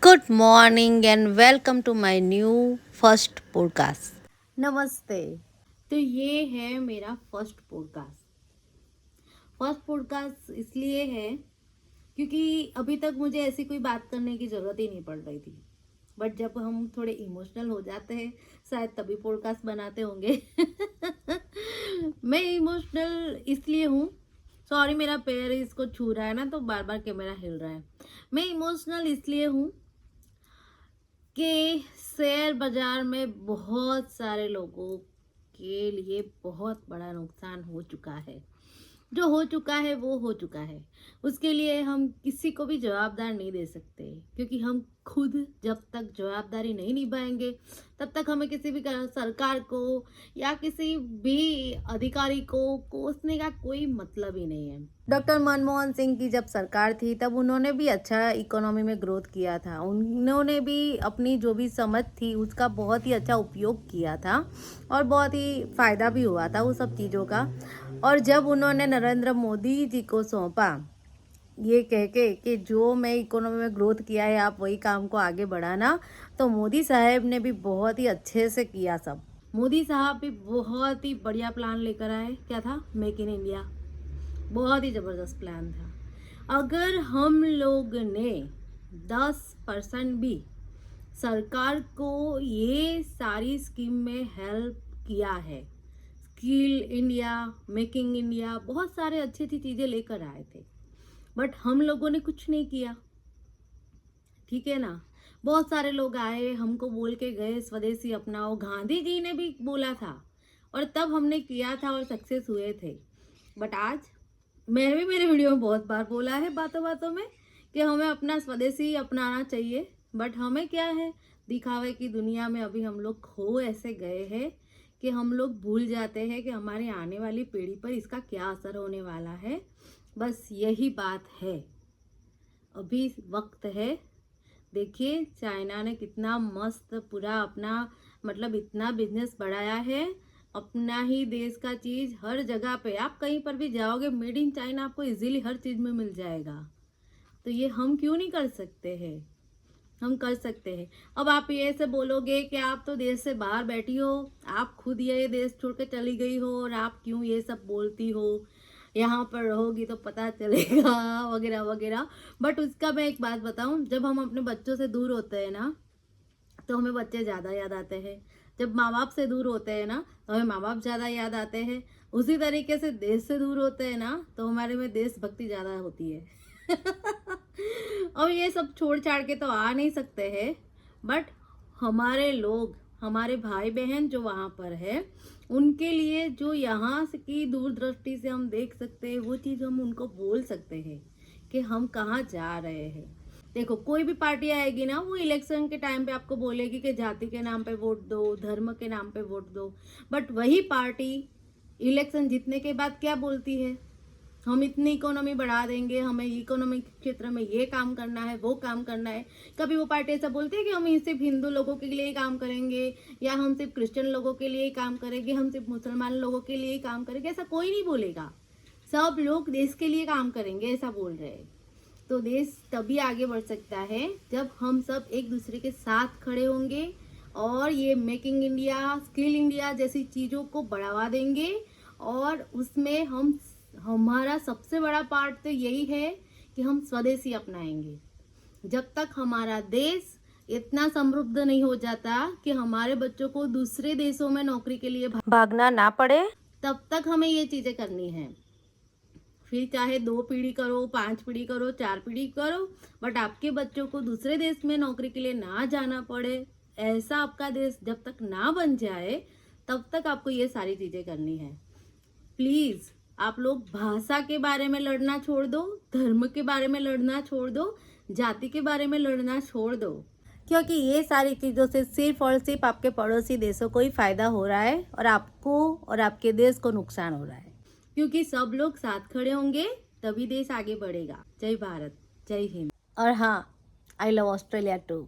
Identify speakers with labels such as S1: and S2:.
S1: Good morning and welcome to my new first podcast. नमस्ते। तो ये है मेरा फर्स्ट पॉडकास्ट। फर्स्ट पॉडकास्ट इसलिए है क्योंकि अभी तक मुझे ऐसी कोई बात करने की ज़रूरत ही नहीं पड़ रही थी। बट जब हम थोड़े इमोशनल हो जाते हैं शायद तभी पॉडकास्ट बनाते होंगे। मैं इमोशनल इसलिए हूँ, सॉरी मेरा पैर इसको छू रहा है ना तो बार बार कैमरा हिल रहा है। मैं इमोशनल इसलिए हूँ कि शेयर बाजार में बहुत सारे लोगों के लिए बहुत बड़ा नुकसान हो चुका है। जो हो चुका है वो हो चुका है, उसके लिए हम किसी को भी जवाबदार नहीं दे सकते, क्योंकि हम खुद जब तक जवाबदारी नहीं निभाएंगे तब तक हमें किसी भी सरकार को या किसी भी अधिकारी को कोसने का कोई मतलब ही नहीं है। डॉक्टर मनमोहन सिंह की जब सरकार थी तब उन्होंने भी अच्छा इकोनॉमी में ग्रोथ किया था। उन्होंने भी अपनी जो भी समझ थी उसका बहुत ही अच्छा उपयोग किया था और बहुत ही फ़ायदा भी हुआ था उस सब चीज़ों का। और जब उन्होंने नरेंद्र मोदी जी को सौंपा ये कह के कि जो मैं इकोनॉमी में ग्रोथ किया है आप वही काम को आगे बढ़ाना, तो मोदी साहब ने भी बहुत ही अच्छे से किया सब। मोदी साहब भी बहुत ही बढ़िया प्लान लेकर आए। क्या था? Make in India. बहुत ही ज़बरदस्त प्लान था। अगर हम लोग ने 10% भी सरकार को ये सारी स्कीम में हेल्प किया है, स्किल इंडिया, मेकिंग इंडिया, बहुत सारे अच्छी अच्छी चीज़ें लेकर आए थे, बट हम लोगों ने कुछ नहीं किया। ठीक है ना? बहुत सारे लोग आए हमको बोल के गए स्वदेशी अपनाओ, गांधी जी ने भी बोला था और तब हमने किया था और सक्सेस हुए थे। बट आज मैंने भी मेरे वीडियो में बहुत बार बोला है बातों बातों में कि हमें अपना स्वदेशी अपनाना चाहिए, बट हमें क्या है, दिखावे की दुनिया में अभी हम लोग खो ऐसे गए हैं कि हम लोग भूल जाते हैं कि हमारे आने वाली पीढ़ी पर इसका क्या असर होने वाला है। बस यही बात है, अभी वक्त है। देखिए चाइना ने कितना मस्त पूरा अपना मतलब इतना बिजनेस बढ़ाया है, अपना ही देश का चीज़ हर जगह पे आप कहीं पर भी जाओगे मेड इन चाइना आपको इजीली हर चीज़ में मिल जाएगा। तो ये हम क्यों नहीं कर सकते हैं? हम कर सकते हैं। अब आप ये से बोलोगे कि आप तो देश से बाहर बैठी हो, आप खुद ये देश छोड़ के चली गई हो और आप क्यों ये सब बोलती हो, यहाँ पर रहोगी तो पता चलेगा वगैरह वगैरह। बट उसका मैं एक बात बताऊं, जब हम अपने बच्चों से दूर होते हैं ना तो हमें बच्चे ज़्यादा याद आते हैं। जब माँ बाप से दूर होते हैं ना तो हमें माँ बाप ज़्यादा याद आते हैं। उसी तरीके से देश से दूर होते हैं ना तो हमारे में देशभक्ति ज़्यादा होती है। और ये सब छोड़ छाड़ के तो आ नहीं सकते हैं, बट हमारे लोग, हमारे भाई बहन जो वहाँ पर है, उनके लिए जो यहाँ की दूरदृष्टि से हम देख सकते हैं वो चीज़ हम उनको बोल सकते हैं कि हम कहाँ जा रहे हैं। देखो कोई भी पार्टी आएगी ना वो इलेक्शन के टाइम पे आपको बोलेगी कि जाति के नाम पे वोट दो, धर्म के नाम पे वोट दो, बट वही पार्टी इलेक्शन जीतने के बाद क्या बोलती है, हम इतनी इकोनॉमी बढ़ा देंगे, हमें इकोनॉमिक क्षेत्र में ये काम करना है वो काम करना है। कभी वो पार्टी ऐसा बोलती है कि हम सिर्फ हिंदू लोगों के लिए ही काम करेंगे, या हम सिर्फ क्रिश्चियन लोगों के लिए ही काम करेंगे, हम सिर्फ मुसलमान लोगों के लिए ही काम करेंगे? ऐसा कोई नहीं बोलेगा। सब लोग देश के लिए काम करेंगे ऐसा बोल रहे हैं। तो देश तभी आगे बढ़ सकता है जब हम सब एक दूसरे के साथ खड़े होंगे और ये मेकिंग इंडिया, स्किल इंडिया जैसी चीज़ों को बढ़ावा देंगे। और उसमें हमारा सबसे बड़ा पार्ट तो यही है कि हम स्वदेशी अपनाएंगे। जब तक हमारा देश इतना समृद्ध नहीं हो जाता कि हमारे बच्चों को दूसरे देशों में नौकरी के लिए भागना ना पड़े, तब तक हमें ये चीज़ें करनी है। फिर चाहे 2 पीढ़ी करो, 5 पीढ़ी करो, 4 पीढ़ी करो, बट आपके बच्चों को दूसरे देश में नौकरी के लिए ना जाना पड़े, ऐसा आपका देश जब तक ना बन जाए तब तक आपको ये सारी चीज़ें करनी है। प्लीज़ आप लोग भाषा के बारे में लड़ना छोड़ दो, धर्म के बारे में लड़ना छोड़ दो, जाति के बारे में लड़ना छोड़ दो, क्योंकि ये सारी चीज़ों से सिर्फ और सिर्फ आपके पड़ोसी देशों को ही फायदा हो रहा है और आपको और आपके देश को नुकसान हो रहा है। क्योंकि सब लोग साथ खड़े होंगे तभी देश आगे बढ़ेगा। जय भारत, जय हिंद। और हाँ, आई लव ऑस्ट्रेलिया टू।